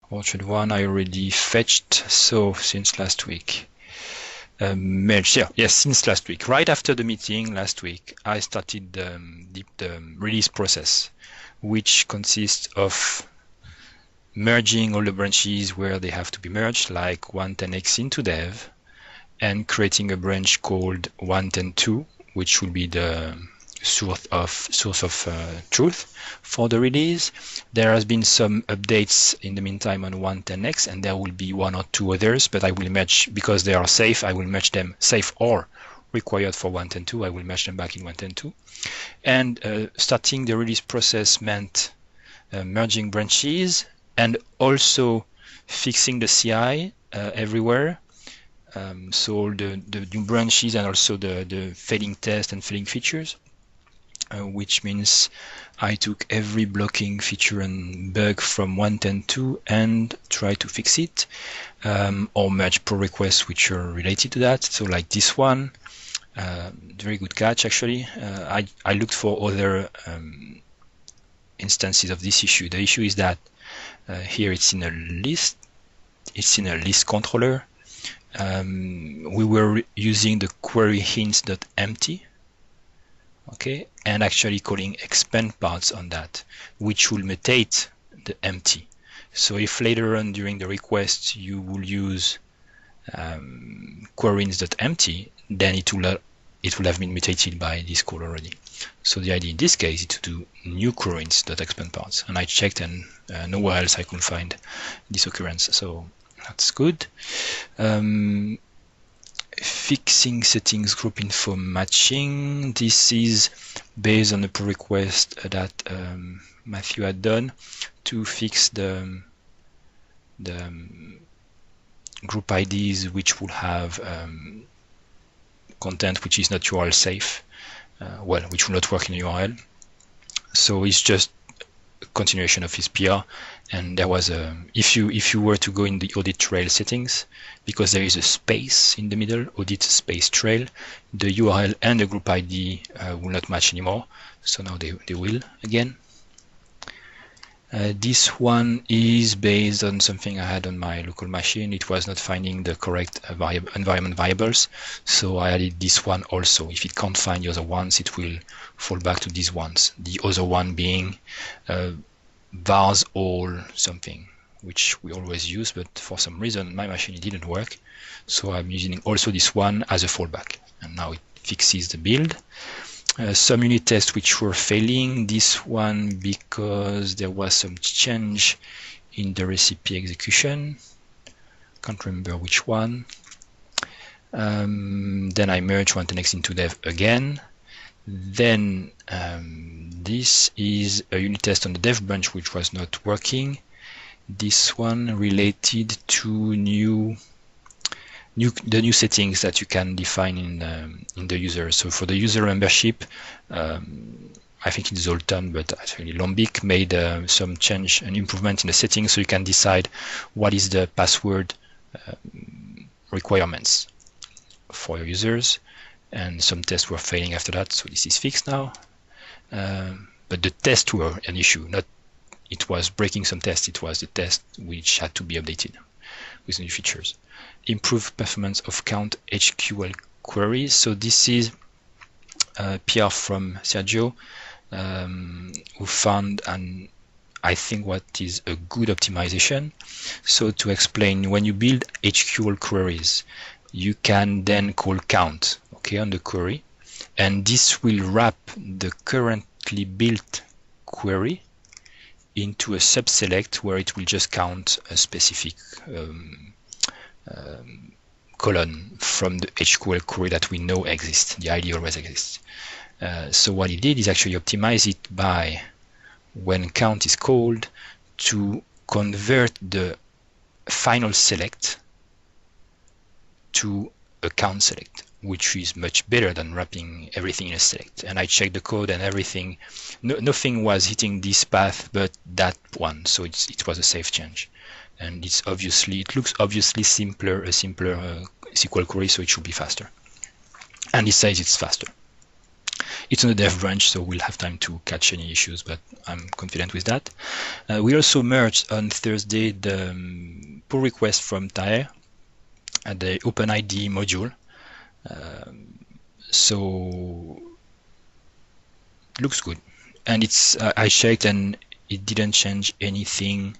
Orchard 1 I already fetched, so since last week. Merged, yes, since last week. Right after the meeting last week, I started the release process, which consists of merging all the branches where they have to be merged, like 110x into dev, and creating a branch called 110.2, which will be the source of truth for the release. There has been some updates in the meantime on 110x, and there will be one or two others, but I will merge, because they are safe, I will merge them, safe or required for 110.2, I will merge them back in 110.2. And starting the release process meant merging branches and also fixing the CI everywhere. So all the new branches and also the failing test and failing features. Which means I took every blocking feature and bug from 110.2 and try to fix it, or merge pull requests which are related to that. So like this one, very good catch actually. I looked for other instances of this issue. The issue is that here it's in a list. It's in a list controller. We were using the QueryHints.Empty. Okay, and actually calling expand parts on that, which will mutate the empty. So if later on during the request you will use QueryHints.Empty, then it will have been mutated by this call already. So the idea in this case is to do new QueryHints.expand parts, and I checked and nowhere else I could find this occurrence. So that's good. Fixing settings group info matching. This is based on a pull request that Matthew had done to fix the group IDs which will have content which is not URL safe, which will not work in a URL. So it's just a continuation of his PR. And there was a, if you were to go in the audit trail settings, because there is a space in the middle, audit space trail, the URL and the group ID will not match anymore. So now they will again. This one is based on something I had on my local machine. It was not finding the correct environment variables, so I added this one also. If it can't find the other ones, it will fall back to these ones. The other one being vsvarall something, which we always use, but for some reason my machine it didn't work, so I'm using also this one as a fallback, and now it fixes the build. Some unit tests which were failing, this one because there was some change in the recipe execution, can't remember which one. Then I merged 110x into dev again. Then this is a unit test on the dev branch which was not working. This one related to the new settings that you can define in the user. So for the user membership, I think it's Zoltan, but actually Lombik made some change and improvement in the settings, so you can decide what is the password requirements for your users. And some tests were failing after that, so this is fixed now. But the tests were an issue, not it was breaking some tests, it was the test which had to be updated with new features. Improved performance of Count Hql queries. So this is a PR from Sergio, who found I think what is a good optimization. So to explain, when you build HQL queries, you can then call count, okay, on the query, and this will wrap the currently built query into a subselect where it will just count a specific column from the HQL query that we know exists. The ID always exists. So what he did is actually optimize it by, when count is called, to convert the final select to a count select, which is much better than wrapping everything in a select. And I checked the code and everything, nothing was hitting this path but that one, so it was a safe change. And it looks obviously simpler, a simpler SQL query, so it should be faster. And it says it's faster. It's on the dev branch, so we'll have time to catch any issues, but I'm confident with that. We also merged on Thursday the pull request from Taher and the openID module. So it looks good, and it's I checked and it didn't change anything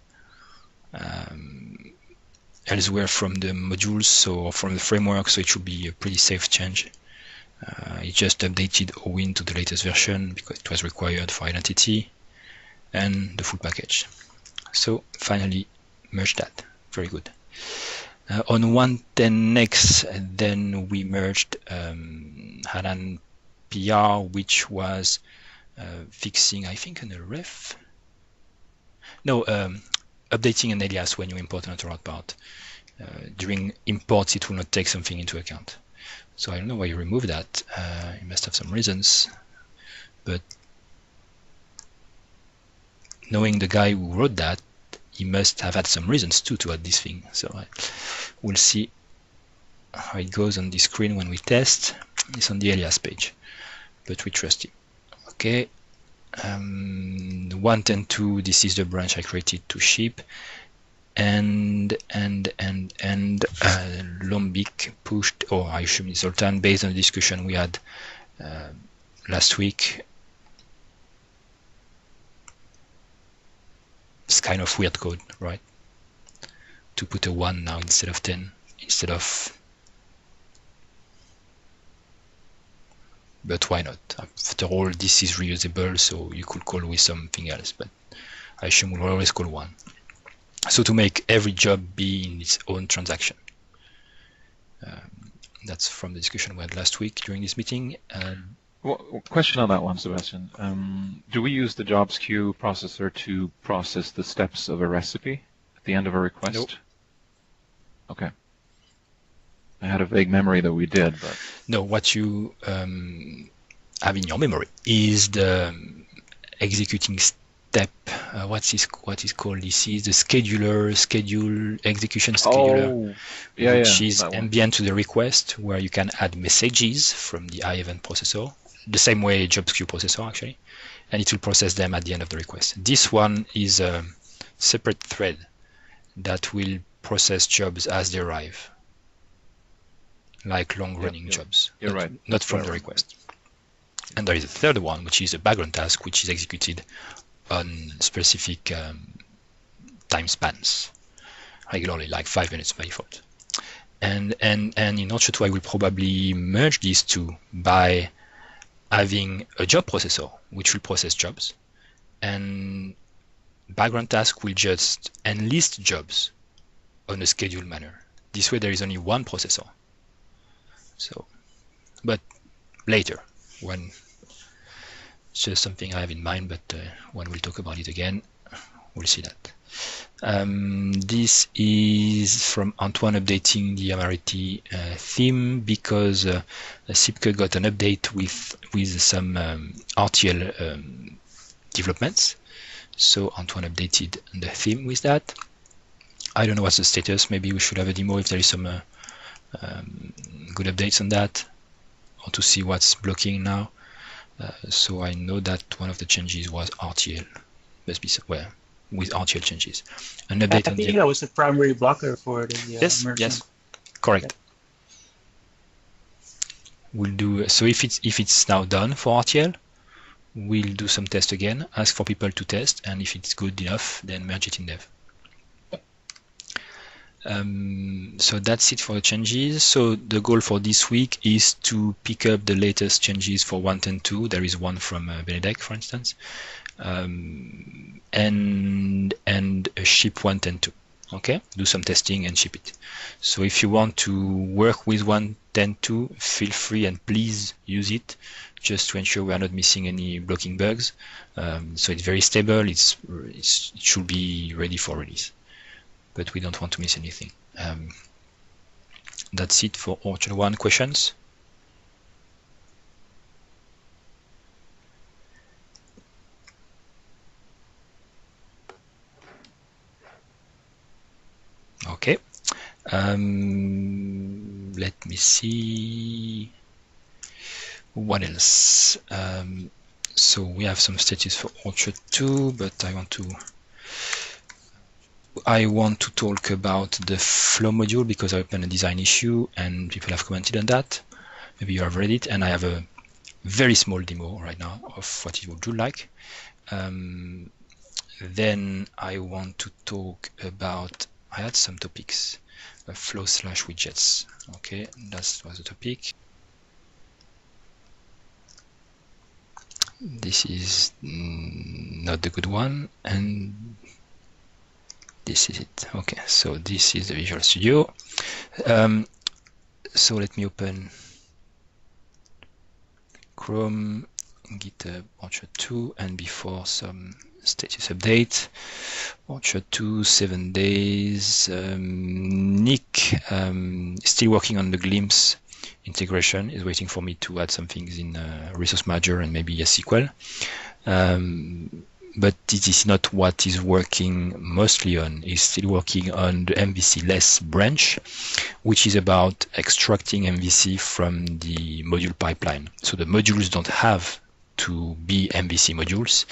elsewhere from the modules, so from the framework, so it should be a pretty safe change. It just updated OWIN to the latest version because it was required for identity and the full package. So finally merged that. Very good. On 1.10 next, then we merged Hanan PR, which was fixing, I think, an ref. No, updating an alias when you import an AutoroutePart. During imports, it will not take something into account. So I don't know why you removed that. You must have some reasons. But knowing the guy who wrote that, he must have had some reasons too to add this thing. So we'll see how it goes on the screen when we test. It's on the alias page, but we trust him. Okay. 1.10.2, this is the branch I created to ship, and Lombik pushed, or I assume it's Zoltan, based on the discussion we had last week. It's kind of weird code, right? To put a 1 now instead of 10, instead of. But why not? After all, this is reusable, so you could call with something else, but I assume we'll always call 1. So to make every job be in its own transaction. That's from the discussion we had last week during this meeting. Well, question on that one, Sebastian. Do we use the JobsQueue processor to process the steps of a recipe at the end of a request? Nope. Okay. I had a vague memory that we did, but no. What you have in your memory is the executing step. What is called? This is the schedule execution scheduler, which is ambient to the request, where you can add messages from the iEvent processor, the same way JobsQueue processor actually, and it will process them at the end of the request. This one is a separate thread that will process jobs as they arrive, like long-running jobs. You're right. Not from the request. And there is a third one, which is a background task, which is executed on specific time spans, regularly, like 5 minutes by default. And in Orchard.2, I will probably merge these two by having a job processor, which will process jobs, and background task will just enlist jobs on a scheduled manner. This way, there is only one processor. So, but later, when it's just something I have in mind, but when we'll talk about it again, we'll see that. This is from Antoine updating the Ameretti theme because Sipke got an update with some RTL developments. So Antoine updated the theme with that. I don't know what's the status. Maybe we should have a demo if there is some good updates on that, or to see what's blocking now. So I know that one of the changes was RTL. Must be somewhere with RTL changes. An update I think that was the primary blocker for the immersion. Yes, correct. We'll do so if it's now done for RTL. We'll do some tests again, ask for people to test, and if it's good enough, then merge it in dev. So that's it for the changes. So the goal for this week is to pick up the latest changes for 1.10.2. There is one from Benedek, for instance, and ship 1.10.2. Okay, do some testing and ship it. So if you want to work with 1.10.2, feel free and please use it, just to ensure we are not missing any blocking bugs. So it's very stable. It should be ready for release, but we don't want to miss anything. That's it for Orchard 1. Questions? Okay. Let me see. What else? So we have some status for Orchard 2, but I want to talk about the flow module because I opened a design issue and people have commented on that. Maybe you have read it, and I have a very small demo right now of what it would do like. Then I want to talk about, I had some topics, flow/widgets. Okay, that was the topic. This is not the good one, and this is it. Okay, so this is the Visual Studio. So let me open Chrome, GitHub, Orchard 2, and before some status update. Orchard 2, 7 days. Nick still working on the Glimpse integration, is waiting for me to add some things in Resource Manager and maybe a SQL. But this is not what he's working mostly on. He's still working on the mvcless branch, which is about extracting MVC from the module pipeline. So the modules don't have to be MVC modules.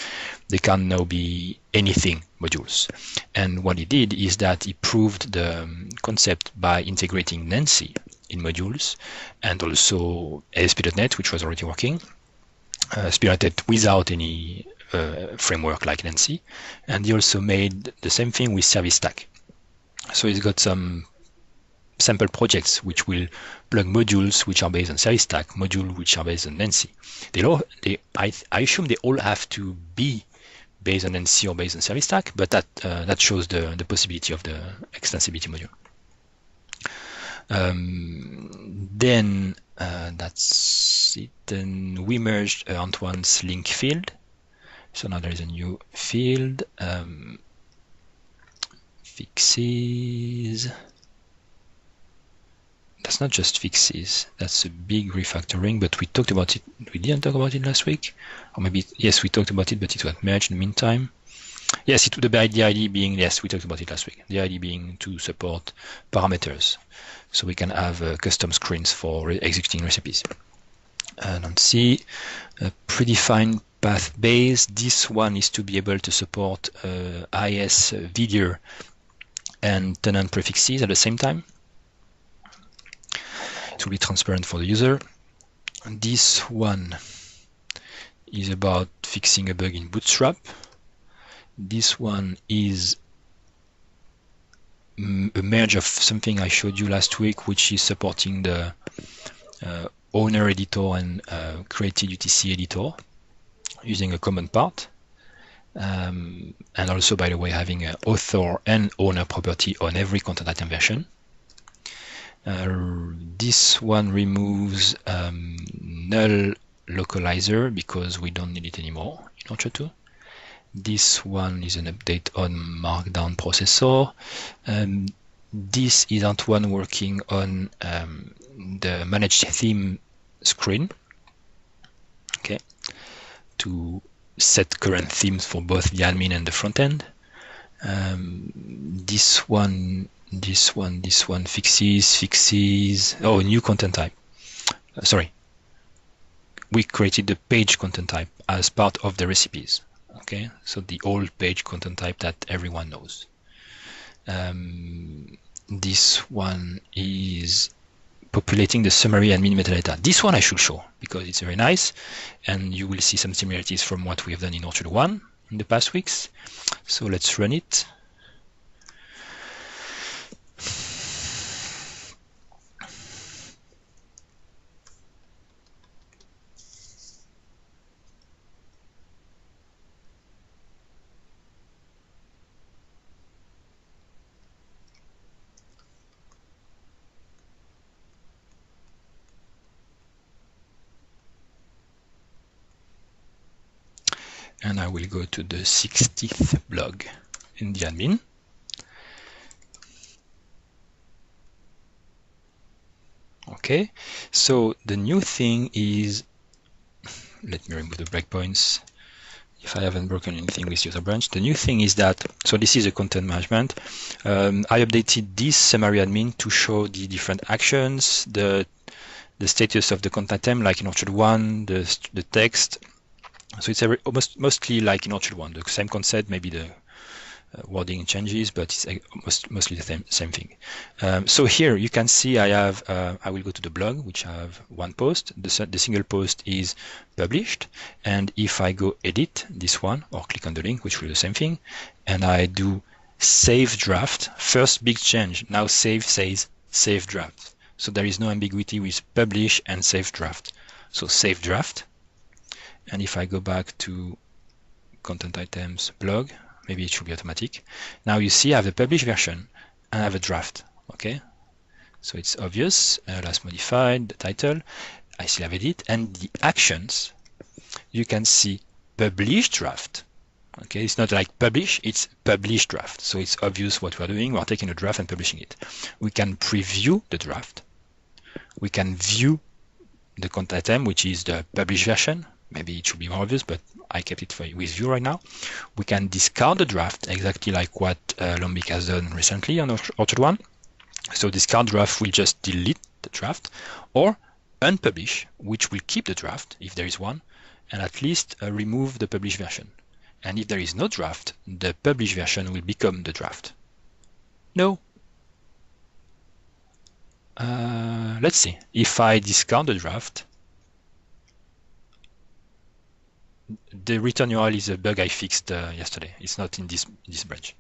They can now be anything modules. And what he did is that he proved the concept by integrating Nancy in modules and also ASP.NET, which was already working, ASP.NET without any framework like Nancy. And he also made the same thing with Service Stack. So he's got some sample projects which will plug modules which are based on Service Stack, modules which are based on Nancy. I assume they all have to be based on Nancy or based on Service Stack, but that shows the possibility of the extensibility module. Then that's it. Then we merged Antoine's link field. So now there is a new field. Fixes. That's not just fixes. That's a big refactoring, but we talked about it. We didn't talk about it last week, or maybe yes, we talked about it, but it got merged in the meantime. Yes, the idea being, yes, we talked about it last week. The idea being to support parameters, so we can have custom screens for executing recipes. Let's see, predefined PathBase. This one is to be able to support IS video and tenant prefixes at the same time. It will be transparent for the user. This one is about fixing a bug in Bootstrap. This one is a merge of something I showed you last week, which is supporting the owner editor and CreatedUtc editor using a CommonPart. And also, by the way, having an author and owner property on every ContentItem version. This one removes null localizer because we don't need it anymore in Orchard 2. This one is an update on Markdown processor. This is Antoine working on the managed theme screen. Okay, to set current themes for both the admin and the front end. This one fixes. Oh, new content type. Sorry, we created the page content type as part of the recipes. Okay, so the old page content type that everyone knows. This one is populating the summary admin metadata. This one I should show because it's very nice, and you will see some similarities from what we have done in Orchard 1 in the past weeks. So let's run it. And I will go to the 60th blog in the admin. Okay, so the new thing is, let me remove the breakpoints if I haven't broken anything with user branch. The new thing is that, so this is a content management. I updated this summary admin to show the different actions, the the status of the content item, like in Orchard 1, the text. So it's mostly like in Orchard 1, the same concept, maybe the wording changes, but it's mostly the same thing. So here you can see I will go to the blog, which I have one post. The single post is published, and if I go edit this one or click on the link, which will do the same thing, and I do save draft, first big change. Now save says save draft. So there is no ambiguity with publish and save draft. So save draft, and if I go back to content items blog, maybe it should be automatic. Now you see I have a published version and I have a draft. Okay, so it's obvious. Last modified, the title. I still have edit, and the actions. You can see published draft. Okay, it's not like publish, it's published draft. So it's obvious what we're doing. We're taking a draft and publishing it. We can preview the draft. We can view the content item, which is the published version. Maybe it should be more obvious, but I kept it with view right now. We can discard the draft, exactly like what Lombic has done recently on Orchard 1. So discard draft will just delete the draft, or unpublish, which will keep the draft if there is one, and at least remove the published version. And if there is no draft, the published version will become the draft. No. Let's see. If I discard the draft, the return URL is a bug I fixed yesterday. It's not in this branch.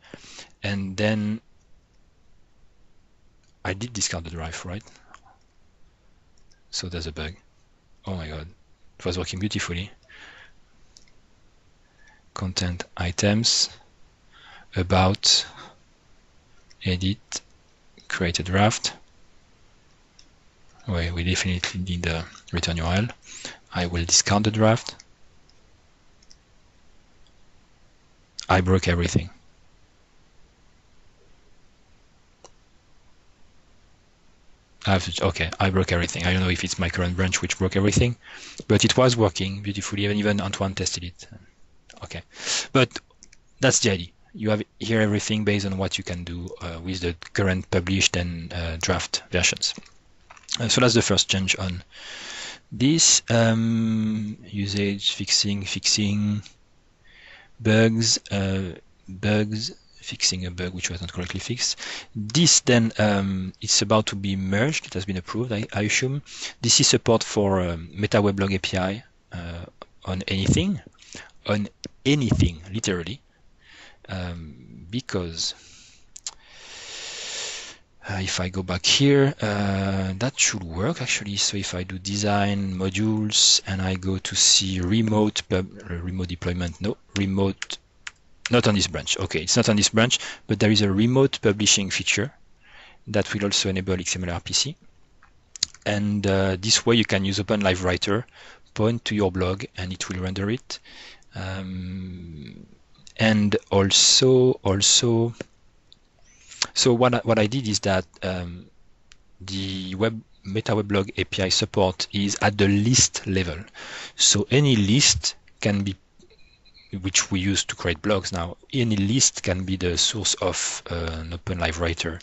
And then I did discard the draft, right? So there's a bug. Oh my god. It was working beautifully. Content items, about, edit, create a draft. Well, we definitely need the return URL. I will discard the draft. I broke everything. Okay, I broke everything. I don't know if it's my current branch which broke everything, but it was working beautifully. Even Antoine tested it. Okay, but that's the idea. You have here everything based on what you can do with the current published and draft versions. So that's the first change on this. Usage, fixing bugs, fixing a bug which was not correctly fixed. This then it's about to be merged. It has been approved, I assume. This is support for MetaWeblog API on anything, literally, because if I go back here, that should work actually. So if I do design modules and I go to see remote deployment, no, remote, not on this branch. Okay, it's not on this branch, but there is a remote publishing feature that will also enable XML RPC. And this way you can use OpenLiveWriter, point to your blog, and it will render it. And also, so what I did is that the MetaWeblog API support is at the list level. So any list can be, which we use to create blogs now, any list can be the source of an OpenLiveWriter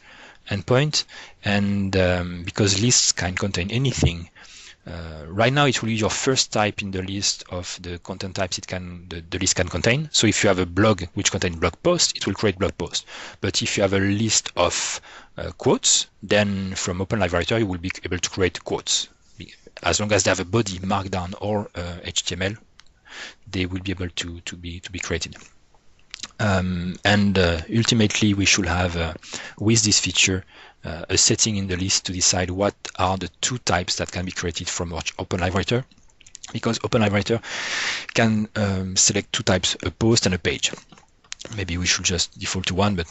endpoint. And because lists can contain anything, right now it will use your first type in the list of the content types the list can contain. So if you have a blog which contains blog post, it will create blog post. But if you have a list of quotes, then from OpenLiveWriter you will be able to create quotes. As long as they have a body, Markdown, or HTML, they will be able to be created. And ultimately we should have with this feature a setting in the list to decide what are the two types that can be created from OpenLiveWriter, because OpenLiveWriter can select two types, a post and a page. Maybe we should just default to one, but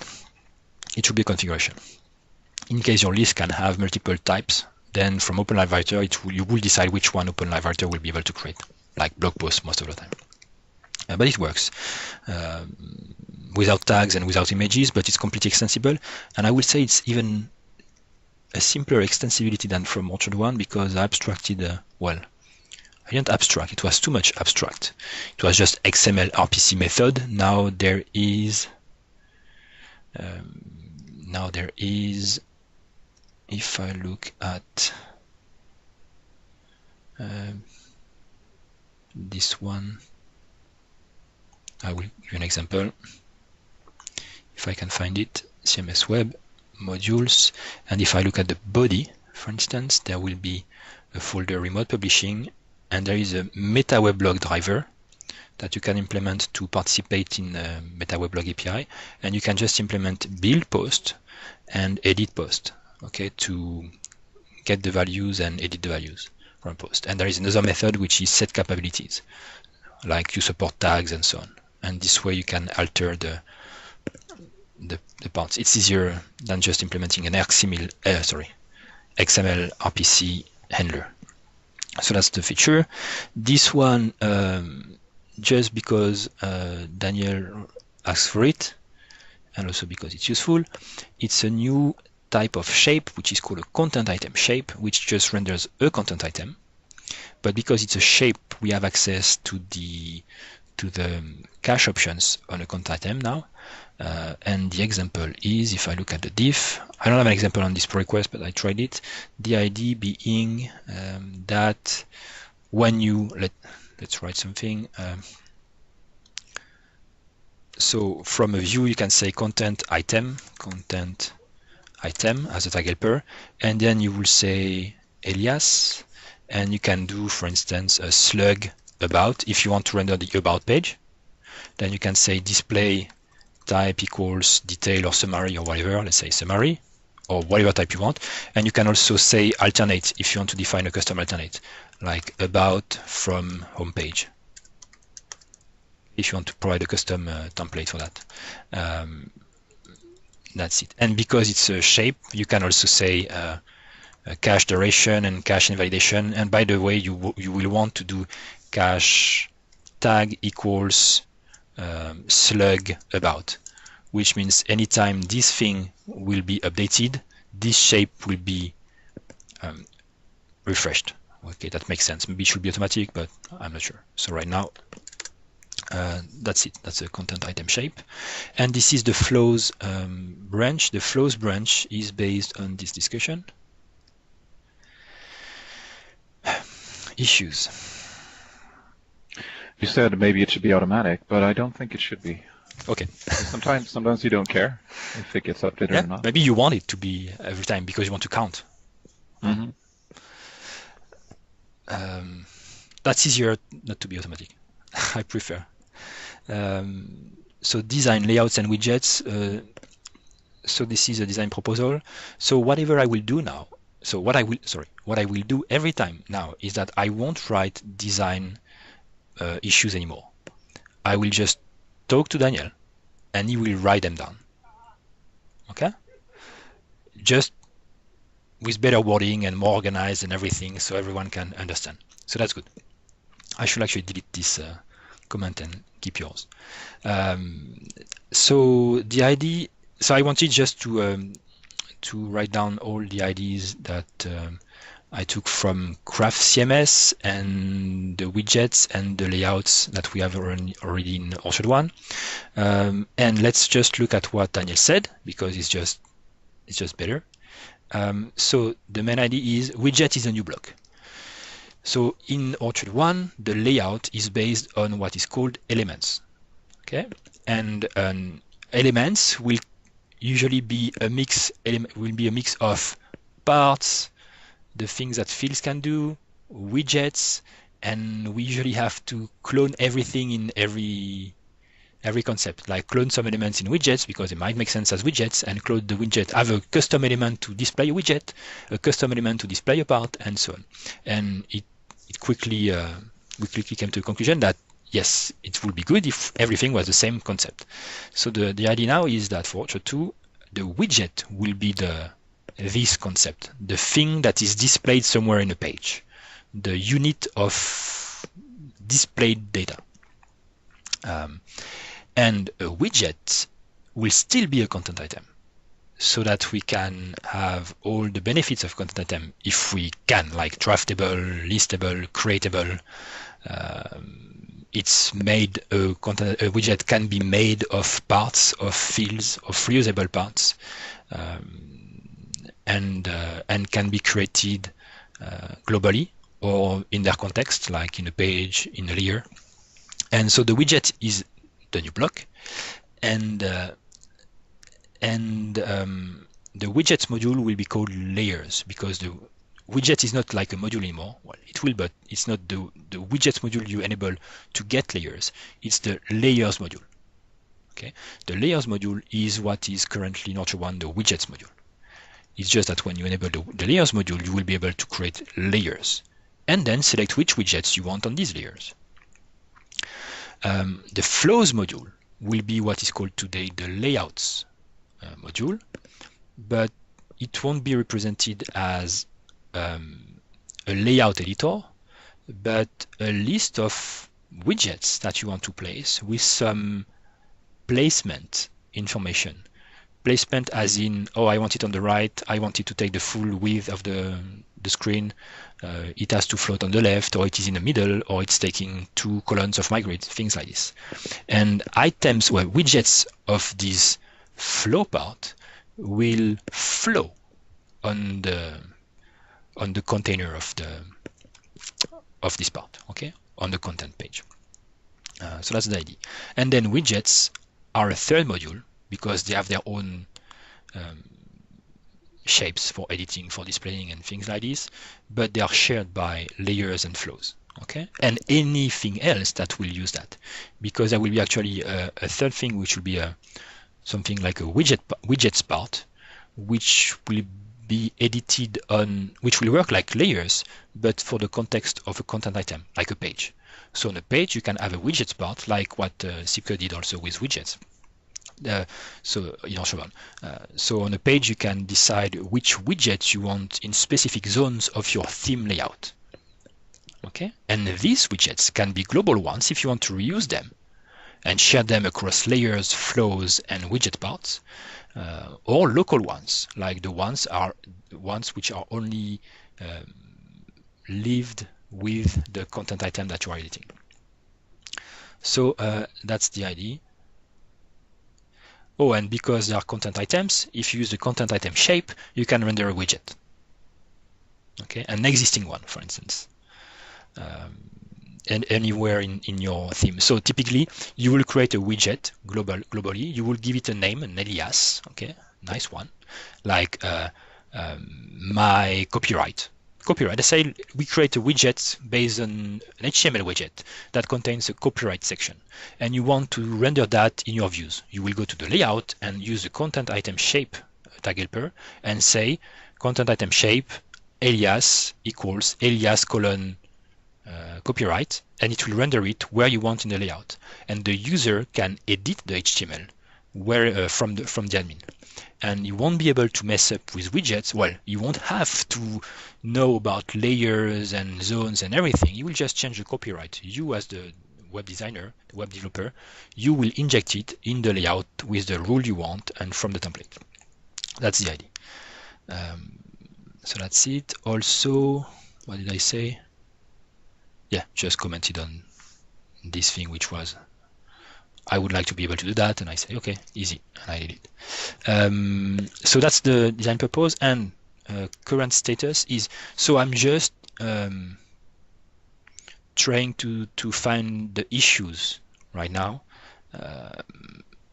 it should be a configuration. In case your list can have multiple types, then from OpenLiveWriter you will decide which one OpenLiveWriter will be able to create, like blog posts most of the time. But it works without tags and without images, but it's completely extensible. And I will say it's even a simpler extensibility than from Orchard 1, because I abstracted, well, I didn't abstract, it was too much abstract. It was just XML RPC method. Now there is, if I look at This one, I will give you an example. If I can find it, CMS Web, modules, and if I look at the body, for instance, there will be a folder remote publishing, and there is a MetaWeblog driver that you can implement to participate in MetaWeblog API, and you can just implement build post and edit post, okay, to get the values and edit the values from post. And there is another method which is set capabilities, like you support tags and so on. And this way you can alter the parts. It's easier than just implementing an XML RPC handler. So that's the feature. This one, just because Daniel asked for it, and also because it's useful, it's a new type of shape which is called a content item shape, which just renders a content item. But because it's a shape, we have access to the cache options on a content item now. And the example is, if I look at the diff, I don't have an example on this pull request, but I tried it. The idea being that when you let's write something. So from a view, you can say content item as a tag helper, and then you will say alias, and you can do, for instance, a slug about if you want to render the about page. Then you can say display type equals detail or summary or whatever, let's say summary, or whatever type you want. And you can also say alternate if you want to define a custom alternate, like about from homepage, if you want to provide a custom template for that. That's it. And because it's a shape, you can also say cache duration and cache invalidation. And by the way, you will want to do cache tag equals slug about, which means anytime this thing will be updated, this shape will be refreshed. Okay, that makes sense. Maybe it should be automatic, but I'm not sure. So right now, that's it. That's a content item shape. And this is the flows branch. The flows branch is based on this discussion. Issues. You said maybe it should be automatic, but I don't think it should be. Okay. Sometimes you don't care if it gets updated or not. Maybe you want it to be every time because you want to count. Mm-hmm. That's easier not to be automatic. I prefer. So design layouts and widgets. So this is a design proposal. So whatever I will do now, what I will do every time now is that I won't write design issues anymore. I will just talk to Daniel and he will write them down. Okay? Just with better wording and more organized and everything so everyone can understand. So that's good. I should actually delete this comment and keep yours. So the ID, so I wanted just to write down all the IDs that I took from Craft CMS and the widgets and the layouts that we have already in Orchard 1. And let's just look at what Daniel said, because it's just better. So the main ID is widget is a new block. So in Orchard 1, the layout is based on what is called elements. Okay, and elements will usually be a mix. Will be a mix of parts, the things that fields can do, widgets, and we usually have to clone everything in every concept, like clone some elements in widgets because it might make sense as widgets, and clone the widget, have a custom element to display a widget, a custom element to display a part, and so on. And we quickly came to the conclusion that yes, it would be good if everything was the same concept. So the idea now is that for Orchard 2, the widget will be this concept, the thing that is displayed somewhere in a page, the unit of displayed data. And a widget will still be a content item, so that we can have all the benefits of content item if we can, like draftable, listable, creatable. It's made a widget can be made of parts, of fields, of reusable parts, and can be created globally or in their context, like in a page, in a layer. And so the widget is the new block, and the widgets module will be called layers, because the widget is not like a module anymore. Well, it will, but it's not the widgets module you enable to get layers. It's the layers module. Okay, the layers module is what is currently in Orchard 1 the widgets module. It's just that when you enable the layers module, you will be able to create layers and then select which widgets you want on these layers. The flows module will be what is called today the layouts module, but it won't be represented as a layout editor, but a list of widgets that you want to place with some placement information. Placement as in, oh, I want it on the right, I want it to take the full width of the screen, it has to float on the left, or it is in the middle, or it's taking 2 columns of my grid, things like this. And items, well, widgets of this flow part will flow on the container of this part, okay, on the content page. So that's the idea. And then widgets are a third module, because they have their own shapes for editing, for displaying, and things like this, but they are shared by layers and flows, okay, and anything else that will use that, because there will be actually a third thing, which will be something like a widgets part, which will be edited on, which will work like layers, but for the context of a content item, like a page. So on a page, you can have a widgets part, like what CPQ did also with widgets. So in Orchard 1. So on a page, you can decide which widgets you want in specific zones of your theme layout. Okay, and these widgets can be global ones if you want to reuse them and share them across layers, flows, and widget parts, or local ones, like the ones which are only lived with the content item that you are editing. So that's the idea. Oh, and because they are content items, if you use the content item shape, you can render a widget. Okay, an existing one, for instance, and anywhere in your theme. So typically, you will create a widget globally. You will give it a name, an alias. Okay, nice one, like my copyright. Let's say we create a widget based on an HTML widget that contains a copyright section, and you want to render that in your views. You will go to the layout and use the content item shape tag helper and say content item shape alias equals alias colon copyright, and it will render it where you want in the layout. And the user can edit the HTML where from the admin. And you won't be able to mess up with widgets. Well, you won't have to know about layers and zones and everything. You will just change the copyright. You, as the web designer, the web developer, you will inject it in the layout with the rule you want and from the template. That's the idea. So that's it. Also, what did I say? Yeah, just commented on this thing, which was I would like to be able to do that, and I say, okay, easy, and I did it. So that's the design purpose, and current status is, so I'm just trying to find the issues right now,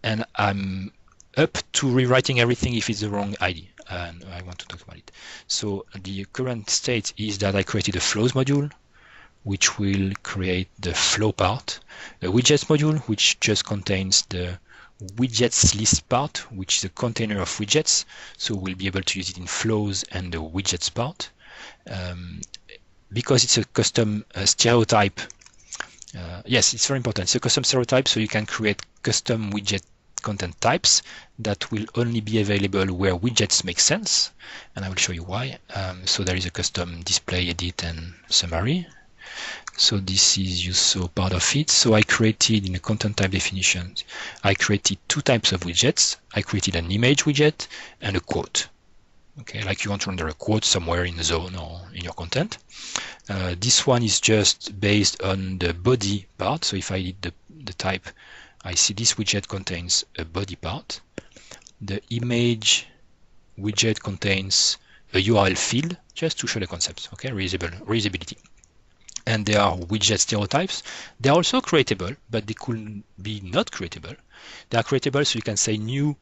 and I'm up to rewriting everything if it's the wrong ID, and I want to talk about it. So the current state is that I created a flows module, which will create the flow part, a widgets module, which just contains the widgets list part, which is a container of widgets. So we'll be able to use it in flows and the widgets part. Because it's a custom stereotype, yes, it's very important. It's a custom stereotype, so you can create custom widget content types that will only be available where widgets make sense. And I will show you why. So there is a custom display, edit, and summary. So this is you saw part of it. So I created in the content type definition, I created 2 types of widgets. I created an image widget and a quote. Okay, like you want to render a quote somewhere in the zone or in your content. This one is just based on the body part. So if I did the type, I see this widget contains a body part. The image widget contains a URL field, just to show the concept. Okay, reusability. and they are widget stereotypes. They are also creatable, but they could be not creatable. They are creatable, so you can say new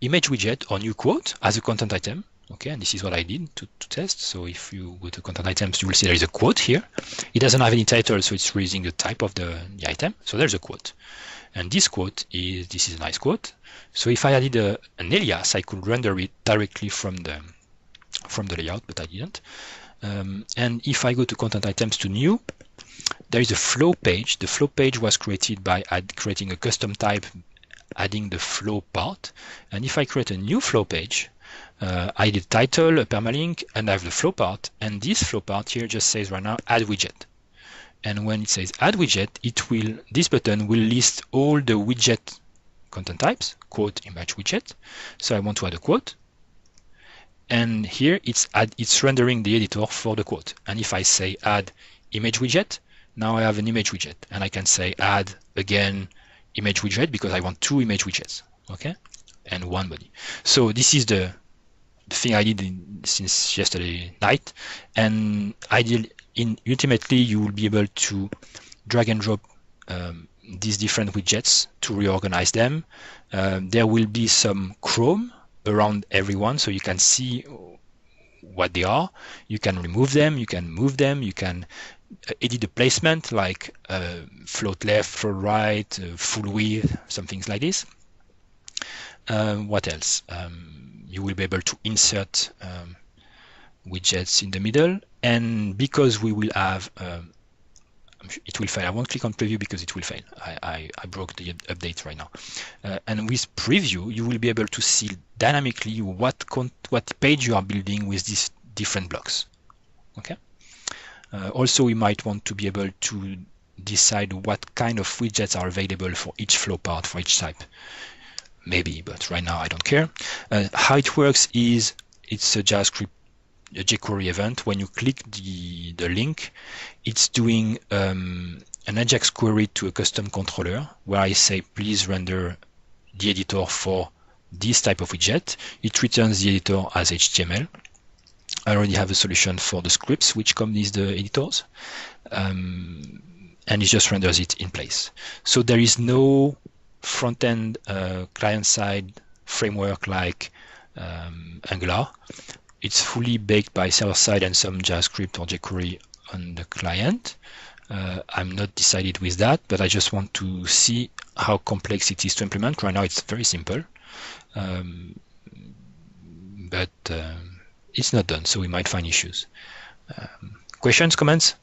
image widget or new quote as a content item. Okay, and this is what I did to test. So if you go to content items, you will see there is a quote here. It doesn't have any title, so it's using the type of the item. So there's a quote. And this quote this is a nice quote. So if I added an alias, I could render it directly from the layout, but I didn't. And if I go to content items to new, there is a flow page. The flow page was created by creating a custom type, adding the flow part. And if I create a new flow page, I did title, a permalink, and I have the flow part. And this flow part here just says right now add widget. And when it says add widget, this button will list all the widget content types, quote, image widget. So I want to add a quote. And here it's rendering the editor for the quote. And if I say add image widget, now I have an image widget. And I can say add again image widget because I want 2 image widgets, okay, and 1 body. So this is the thing I did since yesterday night. And ultimately you will be able to drag and drop these different widgets to reorganize them. There will be some Chrome around everyone, so you can see what they are. You can remove them, you can move them, you can edit the placement like float left, float right, full width, some things like this. What else? You will be able to insert widgets in the middle, and because we will have it will fail. I won't click on preview because it will fail. I broke the update right now. And with preview, you will be able to see dynamically what page you are building with these different blocks. Okay. Also, we might want to be able to decide what kind of widgets are available for each flow part, for each type. Maybe, but right now I don't care. How it works is it's a JavaScript a jQuery event. When you click the link, it's doing an Ajax query to a custom controller where I say please render the editor for this type of widget. It returns the editor as HTML. I already have a solution for the scripts which come with the editors, and it just renders it in place. So there is no front-end client-side framework like Angular. It's fully baked by server-side and some JavaScript or jQuery on the client. I'm not decided with that, but I just want to see how complex it is to implement. Right now it's very simple, but it's not done, so we might find issues. Questions, comments?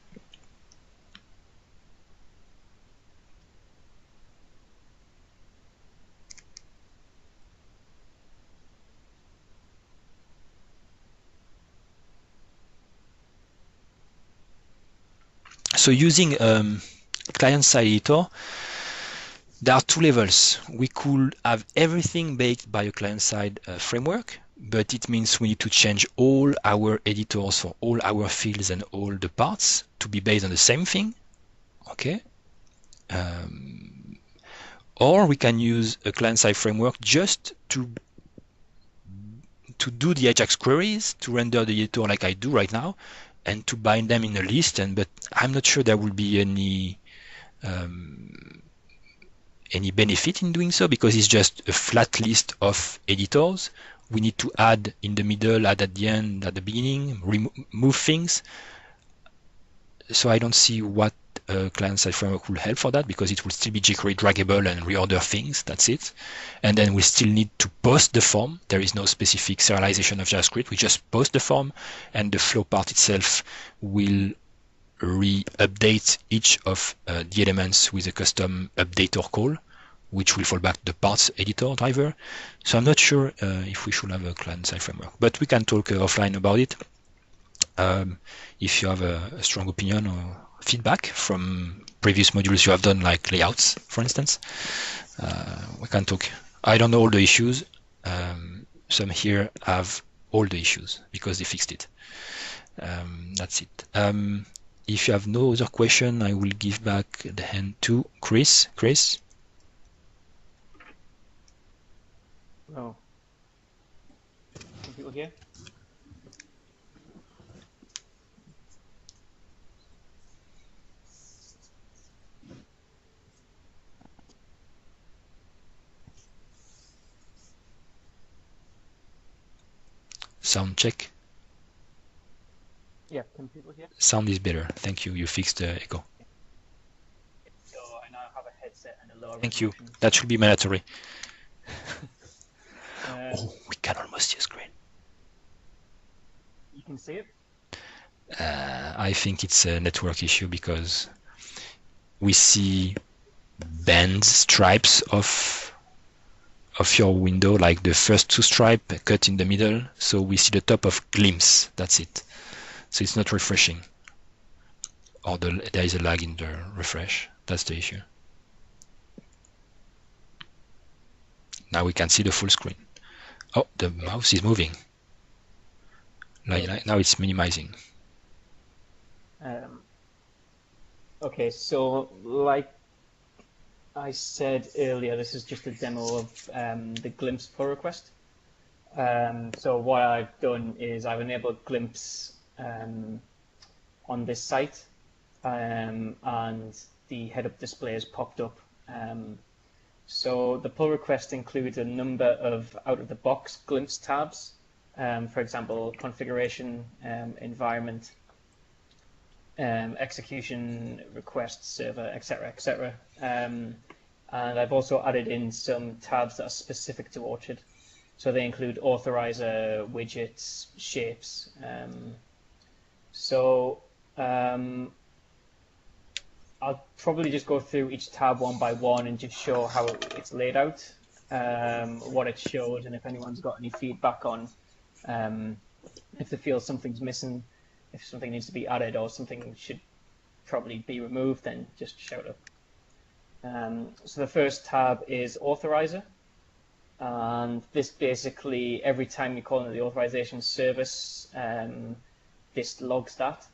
So using client-side editor, there are 2 levels. We could have everything baked by a client-side framework, but it means we need to change all our editors for all our fields and all the parts to be based on the same thing. Okay. Or we can use a client-side framework just to do the Ajax queries, to render the editor like I do right now, and to bind them in a list. But I'm not sure there will be any benefit in doing so, because it's just a flat list of editors. We need to add in the middle, add at the end, at the beginning, remove things. So I don't see what a client-side framework will help for that, because it will still be jQuery draggable and reorder things. That's it. And then we still need to post the form. There is no specific serialization of JavaScript. We just post the form, and the flow part itself will re-update each of the elements with a custom updater call, which will fall back to the parts editor driver. So I'm not sure if we should have a client-side framework, but we can talk offline about it. If you have a strong opinion or feedback from previous modules you have done, like layouts, for instance, we can talk. I don't know all the issues. Some here have all the issues because they fixed it. That's it. If you have no other question, I will give back the hand to Chris. Chris? Oh. Some people here? Sound check. Yeah, can people hear? Sound is better. Thank you. You fixed the echo. So I now have a headset and a lower Thank you. resolution. That should be mandatory. Um, We can almost see a screen. You can see it? I think it's a network issue because we see bands, stripes of your window, like the first two stripes cut in the middle. So we see the top of glimpse. That's it. So it's not refreshing. Or there is a lag in the refresh. That's the issue. Now we can see the full screen. Oh, the mouse is moving. Now it's minimizing. Okay, so like I said earlier, this is just a demo of the glimpse pull request. So what I've done is I've enabled glimpse on this site, and the head-up display has popped up. So the pull request includes a number of out-of-the-box glimpse tabs, for example, configuration, environment, execution, request, server, etc., etc. And I've also added in some tabs that are specific to Orchard. So they include authorizer, widgets, shapes. I'll probably just go through each tab one by one and just show how it's laid out, what it shows, and if anyone's got any feedback on if they feel something's missing, if something needs to be added or something should probably be removed, then just shout up. So the first tab is authorizer, and this basically, every time you call into the authorization service, this logs that.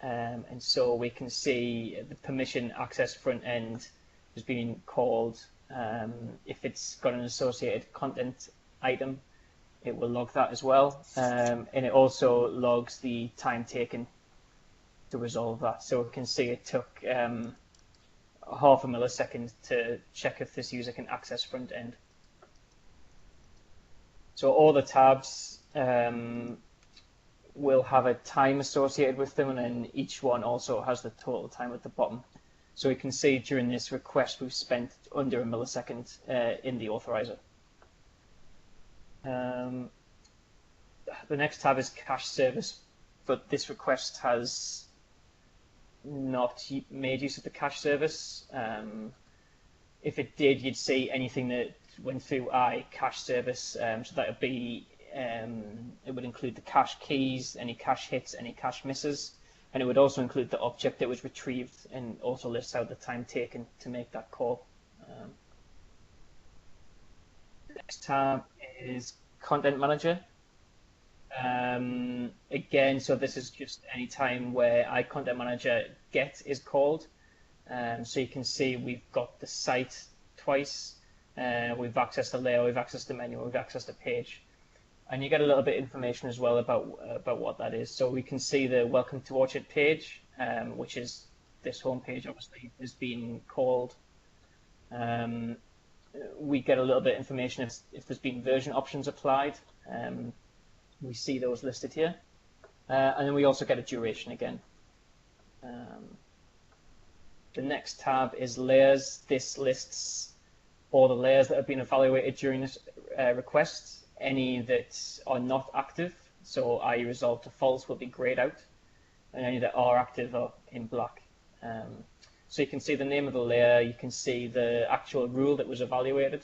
And so we can see the permission access front end has been called. If it's got an associated content item, it will log that as well. And it also logs the time taken to resolve that. So we can see it took half a millisecond to check if this user can access front end. So all the tabs will have a time associated with them, and then each one also has the total time at the bottom. So we can see during this request we've spent under a millisecond in the authorizer. The next tab is cache service, but this request has not made use of the cache service. If it did, you'd see anything that went through cache service, so that would be it would include the cache keys, any cache hits, any cache misses, and it would also include the object that was retrieved and also lists out the time taken to make that call. The next tab is Content Manager. Again, so this is just any time where iContent Manager get is called. So you can see we've got the site twice, we've accessed the layer, we've accessed the menu, we've accessed the page. And you get a little bit of information as well about what that is. So we can see the Welcome to Orchard page, which is this home page, obviously, is being called. We get a little bit of information if there's been version options applied. We see those listed here. And then we also get a duration again. The next tab is Layers. This lists all the layers that have been evaluated during this request. Any that are not active, so i.e. resolved to false, will be grayed out, and any that are active are in black. So you can see the name of the layer, you can see the actual rule that was evaluated,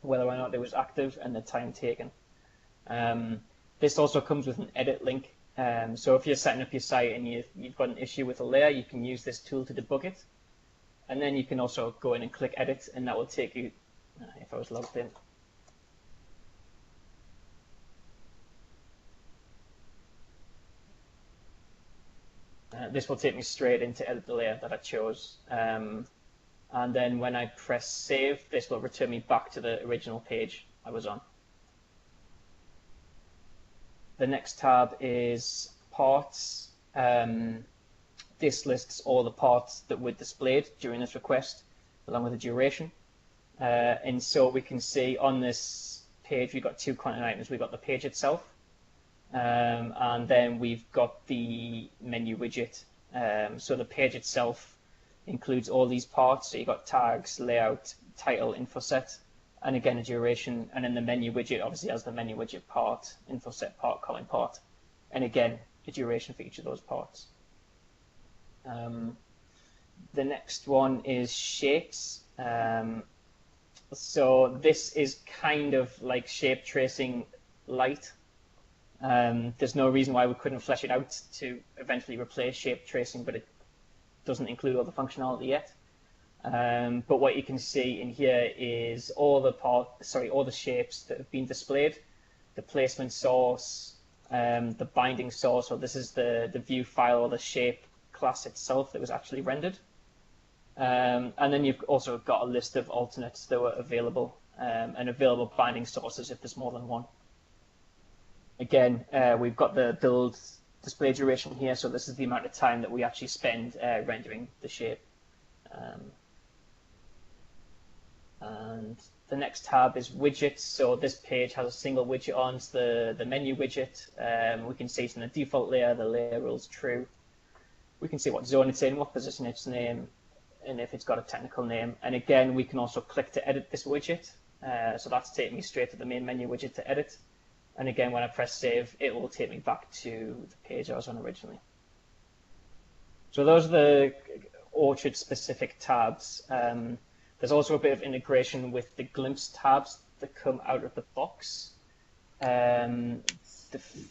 whether or not it was active, and the time taken. This also comes with an edit link, so if you're setting up your site and you've got an issue with a layer, you can use this tool to debug it, and then you can also go in and click edit, and that will take you, if I was logged in, this will take me straight into edit the layer that I chose. And then when I press save, this will return me back to the original page I was on. The next tab is parts. This lists all the parts that were displayed during this request, along with the duration. And so we can see on this page, we've got two content items. We've got the page itself, And then we've got the menu widget. So the page itself includes all these parts. So you've got tags, layout, title, info set, and again a duration. And then the menu widget obviously has the menu widget part, info set part, CommonPart, and again a duration for each of those parts. The next one is shapes. So this is kind of like shape tracing light. There's no reason why we couldn't flesh it out to eventually replace shape tracing, but it doesn't include all the functionality yet. But what you can see in here is all the shapes that have been displayed, the placement source, the binding source. So this is the view file or the shape class itself that was actually rendered. And then you've also got a list of alternates that were available and available binding sources if there's more than one. Again, we've got the build display duration here, so this is the amount of time that we actually spend rendering the shape. And the next tab is widgets. So this page has a single widget on. It's the menu widget. We can see it's in the default layer. The layer rule is true. We can see what zone it's in, what position it's in, and if it's got a technical name. And again, we can also click to edit this widget. So that's taking me straight to the main menu widget to edit. And again, when I press save, it will take me back to the page I was on originally. So those are the Orchard specific tabs. There's also a bit of integration with the glimpse tabs that come out of the box. The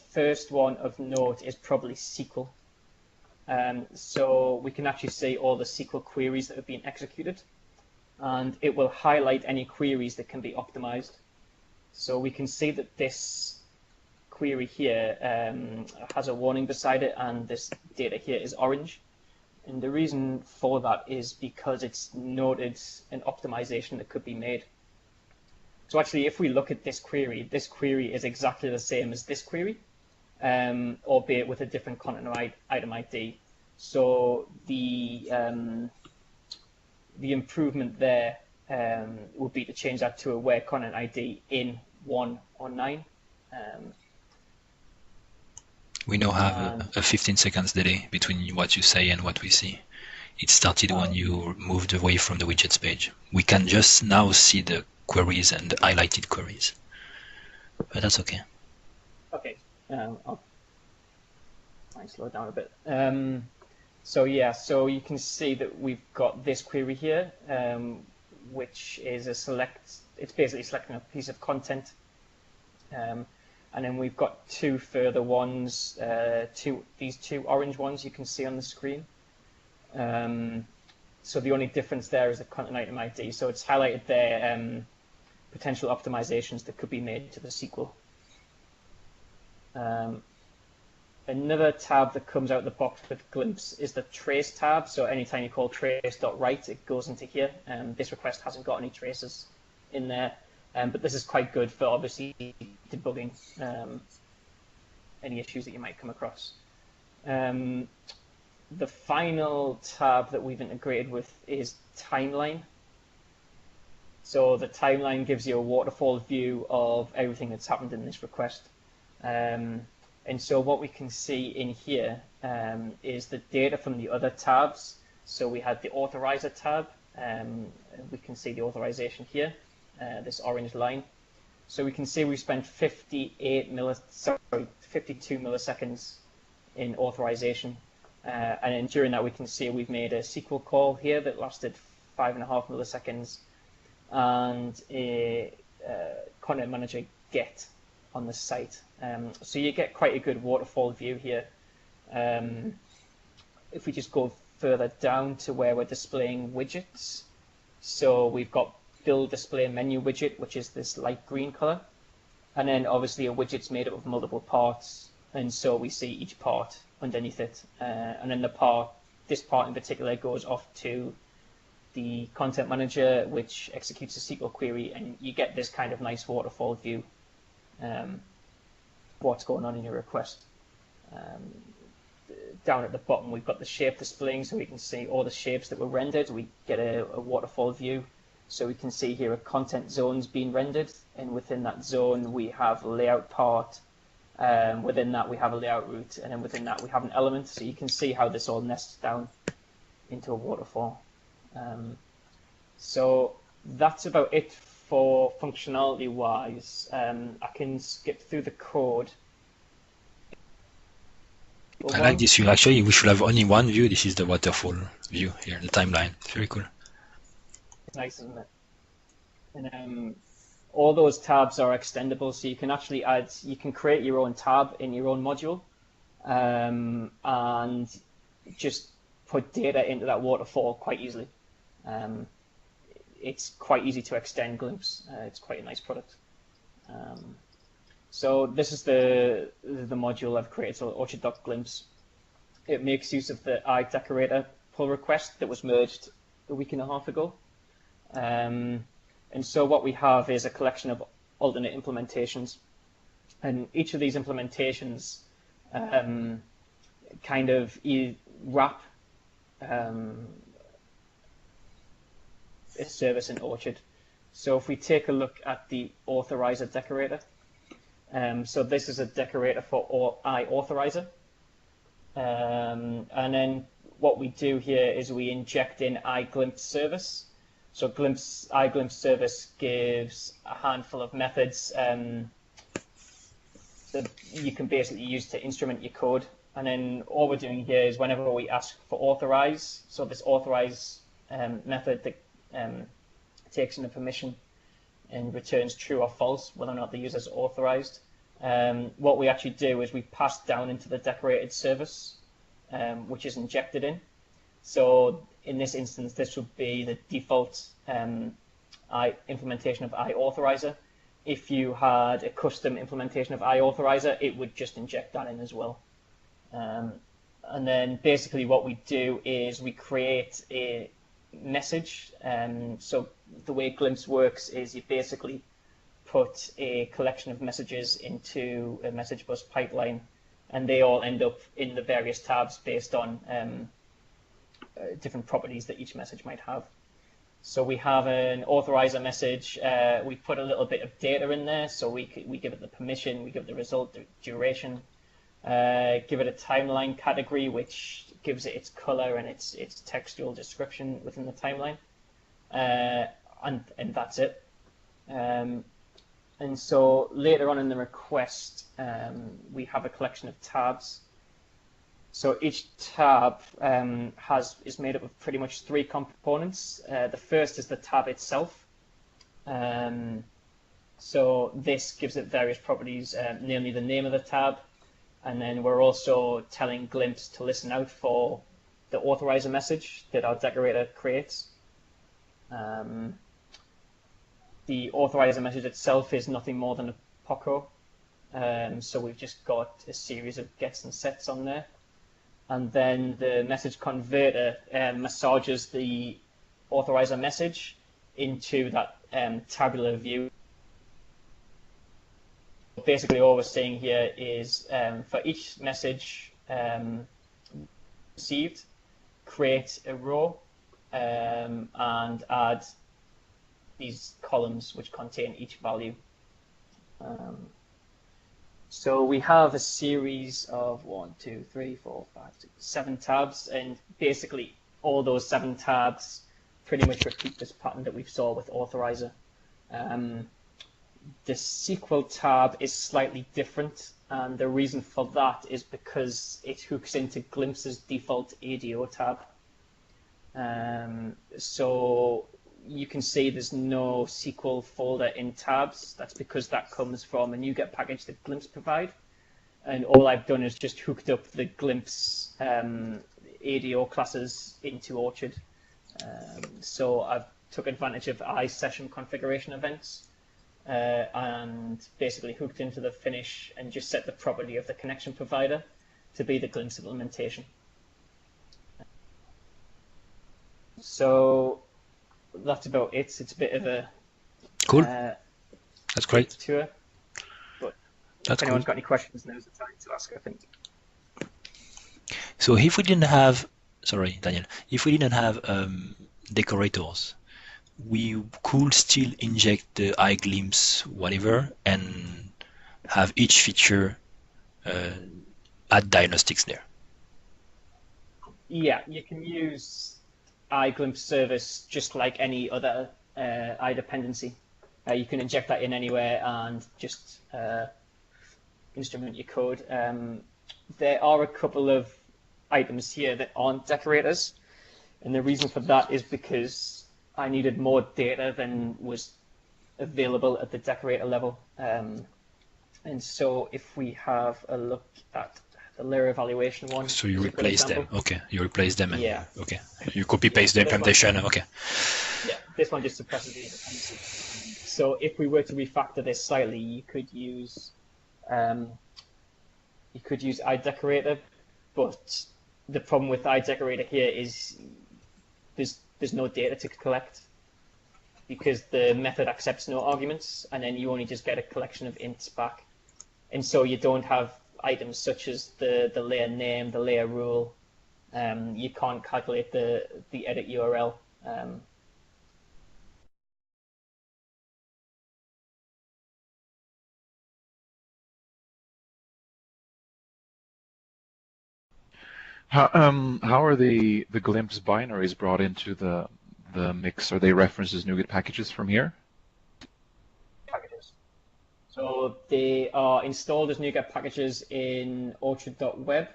first one of note is probably SQL. So we can actually see all the SQL queries that have been executed, and it will highlight any queries that can be optimized. So we can see that this query here has a warning beside it, and this data here is orange. And the reason for that is because it's noted an optimization that could be made. So actually, if we look at this query is exactly the same as this query, albeit with a different ContentItem ID. So the improvement there would be to change that to a where content ID in 1 or 9. We now have a 15 seconds delay between what you say and what we see. It started when you moved away from the widgets page. We can just now see the queries and the highlighted queries, but that's okay. Okay, I'll try and slow it down a bit. So yeah, so you can see that we've got this query here, which is a select. It's basically selecting a piece of content. And then we've got two further ones, these two orange ones you can see on the screen. So the only difference there is the ContentItem ID. So it's highlighted there potential optimizations that could be made to the SQL. Another tab that comes out the box with Glimpse is the trace tab. So anytime you call trace.write, it goes into here. This request hasn't got any traces in there. But this is quite good for obviously debugging any issues that you might come across. The final tab that we've integrated with is timeline. So the timeline gives you a waterfall view of everything that's happened in this request. And so what we can see in here is the data from the other tabs. So we had the authorizer tab. We can see the authorization here. This orange line. So we can see we spent 52 milliseconds in authorization. And then during that, we can see we've made a SQL call here that lasted 5.5 milliseconds and a content manager get on the site. So you get quite a good waterfall view here. If we just go further down to where we're displaying widgets. So we've got build display menu widget, which is this light green color, and then obviously a widget's made up of multiple parts, and so we see each part underneath it, and then this part in particular goes off to the content manager, which executes a SQL query, and you get this kind of nice waterfall view what's going on in your request. Down at the bottom we've got the shape displaying, so we can see all the shapes that were rendered. We get a waterfall view. So we can see here a content zone's been rendered, and within that zone we have layout part, Within that, we have a layout route, and then within that, we have an element. So you can see how this all nests down into a waterfall. So that's about it for functionality-wise. I can skip through the code. I like this view. Actually, we should have only one view. This is the waterfall view here, the timeline. It's very cool. Nice, isn't it? And all those tabs are extendable, so you can actually you can create your own tab in your own module, and just put data into that waterfall quite easily. It's quite easy to extend Glimpse. It's quite a nice product. So this is the module I've created, so Orchard.Glimpse. It makes use of the iDecorator pull request that was merged a week and a half ago. And so what we have is a collection of alternate implementations. And each of these implementations kind of wrap a service in Orchard. So if we take a look at the authorizer decorator, so this is a decorator for iAuthorizer. And then what we do here is we inject in iGlimpse service. So iGlimpse service gives a handful of methods that you can basically use to instrument your code. And then all we're doing here is whenever we ask for authorize, so this authorize method that takes in a permission and returns true or false, whether or not the user is authorized. What we actually do is we pass down into the decorated service, which is injected in. So in this instance, this would be the default implementation of iAuthorizer. If you had a custom implementation of iAuthorizer, it would just inject that in as well. And then basically what we do is we create a message. So the way Glimpse works is you basically put a collection of messages into a message bus pipeline, and they all end up in the various tabs based on different properties that each message might have. So we have an authorizer message. We put a little bit of data in there. So we give it the permission, we give it the result, the duration, give it a timeline category, which gives it its color and its textual description within the timeline. And that's it. And so later on in the request, we have a collection of tabs. So each tab is made up of pretty much 3 components. The first is the tab itself. So this gives it various properties, namely the name of the tab. And then we're also telling Glimpse to listen out for the authorizer message that our decorator creates. The authorizer message itself is nothing more than a POCO. So we've just got a series of gets and sets on there. And then the message converter massages the authorizer message into that tabular view. Basically, all we're saying here is for each message received, create a row and add these columns which contain each value. So we have a series of 7 tabs, and basically all those 7 tabs pretty much repeat this pattern that we saw with authorizer. The SQL tab is slightly different, and the reason for that is because it hooks into Glimpse's default ADO tab. So you can see there's no SQL folder in tabs. That's because that comes from a NuGet package that Glimpse provide. And all I've done is just hooked up the Glimpse ADO classes into Orchard. So I've took advantage of iSession configuration events and basically hooked into the finish and just set the property of the connection provider to be the Glimpse implementation. So that's about it. It's a bit of a cool. That's great tour. But that's if anyone's cool. got any questions, now's the time to ask, I think. So if we didn't have, sorry, Daniel, if we didn't have decorators, we could still inject the iGlimpse whatever and have each feature add diagnostics there. Yeah, you can use iGlimp service just like any other iDependency. You can inject that in anywhere and just instrument your code. There are a couple of items here that aren't decorators, and the reason for that is because I needed more data than was available at the decorator level. And so if we have a look at the layer evaluation one. So you replace them. Okay, you replace them. And Yeah. Okay. You copy paste the implementation. Okay. Yeah, this one just suppresses the dependency. So if we were to refactor this slightly, you could use iDecorator, but the problem with iDecorator here is there's no data to collect because the method accepts no arguments, and then you only just get a collection of ints back. And so you don't have items such as the layer name, the layer rule. You can't calculate the edit URL. How are the glimpse binaries brought into the mix? Are they referenced as NuGet packages from here? Packages. So they are installed as NuGet packages in Orchard.Web.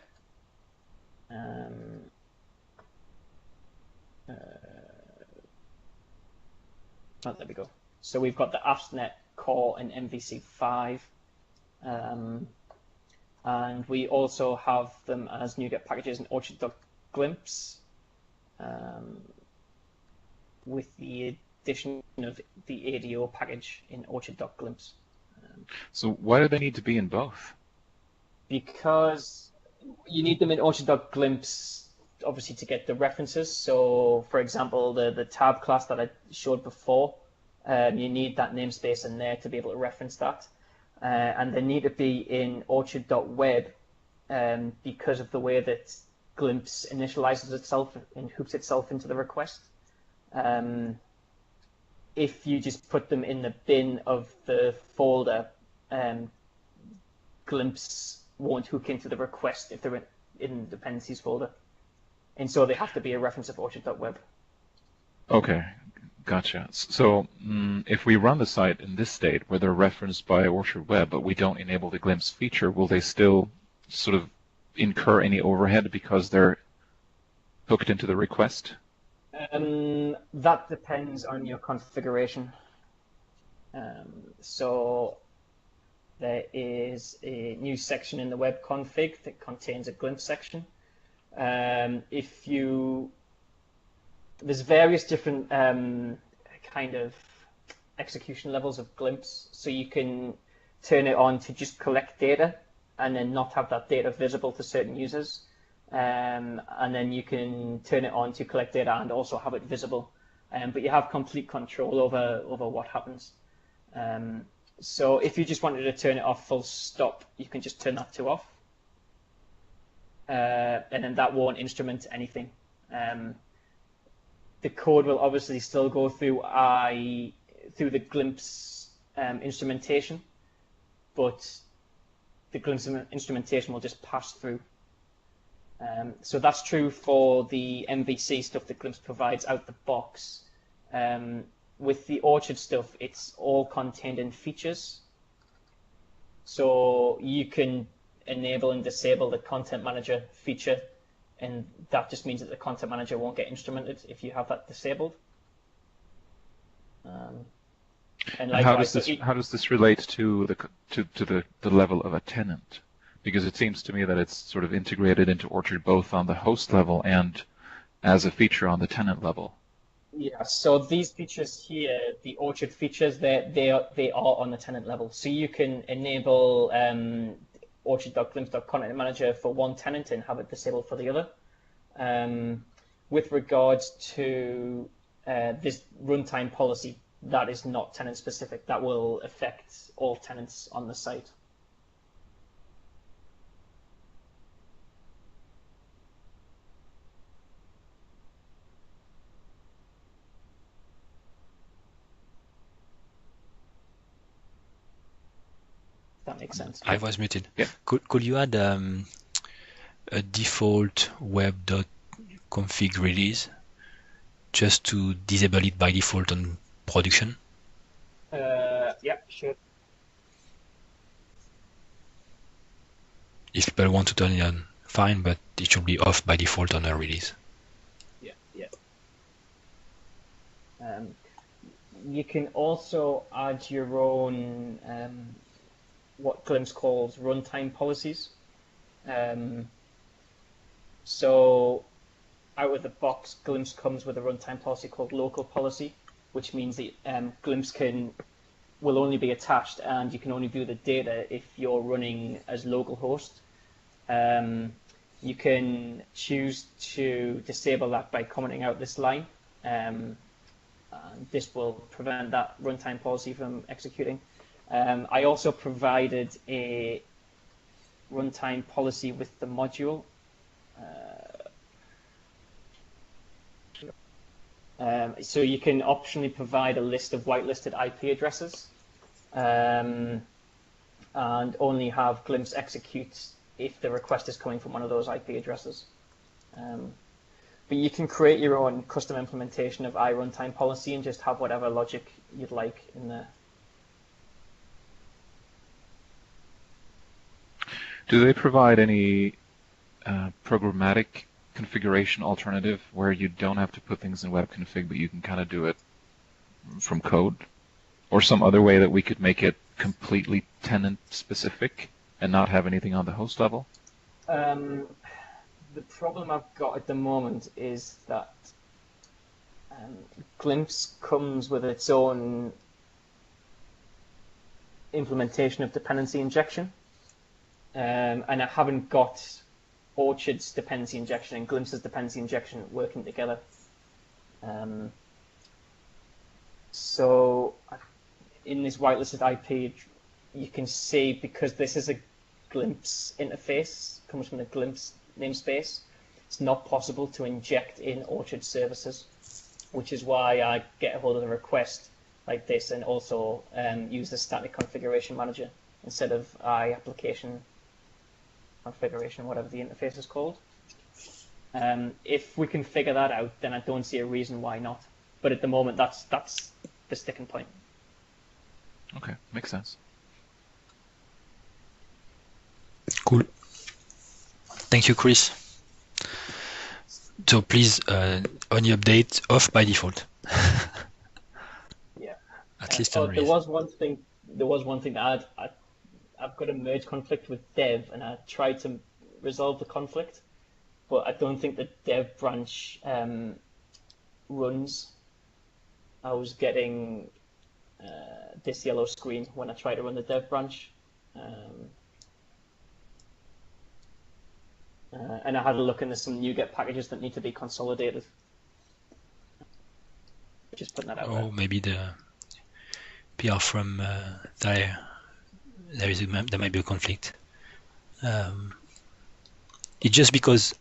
There we go. So we've got the AspNet core and MVC5. And we also have them as NuGet packages in Orchard.Glimpse with the addition of the ADO package in Orchard.Glimpse. So why do they need to be in both? Because you need them in Orchard.Glimpse, obviously, to get the references. So, for example, the tab class that I showed before, you need that namespace in there to be able to reference that. And they need to be in Orchard.Web because of the way that Glimpse initializes itself and hooks itself into the request. If you just put them in the bin of the folder, Glimpse won't hook into the request if they're in the dependencies folder. And so they have to be a reference of Orchard.Web. Okay, gotcha. So if we run the site in this state where they're referenced by Orchard Web, but we don't enable the glimpse feature, will they still sort of incur any overhead because they're hooked into the request? That depends on your configuration. So there is a new section in the web config that contains a glimpse section. There's various different kind of execution levels of glimpse. So you can turn it on to just collect data and then not have that data visible to certain users. And then you can turn it on to collect data and also have it visible. But you have complete control over what happens. So if you just wanted to turn it off full stop, you can just turn that to off. And then that won't instrument anything. The code will obviously still go through the glimpse instrumentation, but the glimpse instrumentation will just pass through. So that's true for the MVC stuff that Glimpse provides out the box. With the Orchard stuff, it's all contained in features. So you can enable and disable the content manager feature, and that just means that the content manager won't get instrumented if you have that disabled. And how does this relate to the level of a tenant? Because it seems to me that it's sort of integrated into Orchard both on the host level and as a feature on the tenant level. Yeah, so these features here, the Orchard features, they are on the tenant level. So you can enable Orchard.Glimpse.Content Manager for one tenant and have it disabled for the other. With regards to this runtime policy, that is not tenant specific. That will affect all tenants on the site. that makes sense. I was muted. Yeah. Could you add a default web.config release just to disable it by default on production? Yeah, sure. If people want to turn it on, fine, but it should be off by default on a release. Yeah. You can also add your own what Glimpse calls runtime policies. So out of the box, Glimpse comes with a runtime policy called local policy, which means that Glimpse will only be attached and you can only view the data if you're running as localhost. You can choose to disable that by commenting out this line. And this will prevent that runtime policy from executing. I also provided a runtime policy with the module. So you can optionally provide a list of whitelisted IP addresses and only have Glimpse execute if the request is coming from one of those IP addresses. But you can create your own custom implementation of iRuntime policy and just have whatever logic you'd like in there. Do they provide any programmatic configuration alternative where you don't have to put things in web config, but you can kind of do it from code? Or some other way that we could make it completely tenant specific and not have anything on the host level? The problem I've got at the moment is that Glimpse comes with its own implementation of dependency injection, and I haven't got Orchard's dependency injection and Glimpse's dependency injection working together. So in this whitelisted IP, you can see, because this is a Glimpse interface, comes from the Glimpse namespace, it's not possible to inject in Orchard services, which is why I get a hold of the request like this and also use the static configuration manager instead of application configuration, whatever the interface is called. If we can figure that out, then I don't see a reason why not. But at the moment, that's the sticking point. Okay, makes sense. Cool. Thank you, Chris. So please, only update off by default. Yeah. At least there was one thing that I've got a merge conflict with dev, and I tried to resolve the conflict, but I don't think the dev branch runs. I was getting this yellow screen when I tried to run the dev branch. And I had a look, and there's some NuGet packages that need to be consolidated. Just putting that out there. Maybe the PR from there might be a conflict. It's just because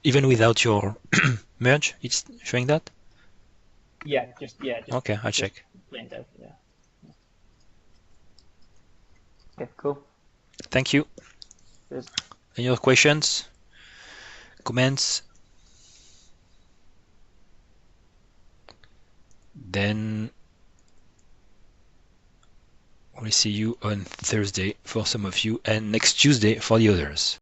even without your merge, it's showing that? Yeah, just okay, I'll check. Plain dev, yeah. Okay, cool. Thank you. Cheers. Any other questions? Comments? Then we'll see you on Thursday for some of you and next Tuesday for the others.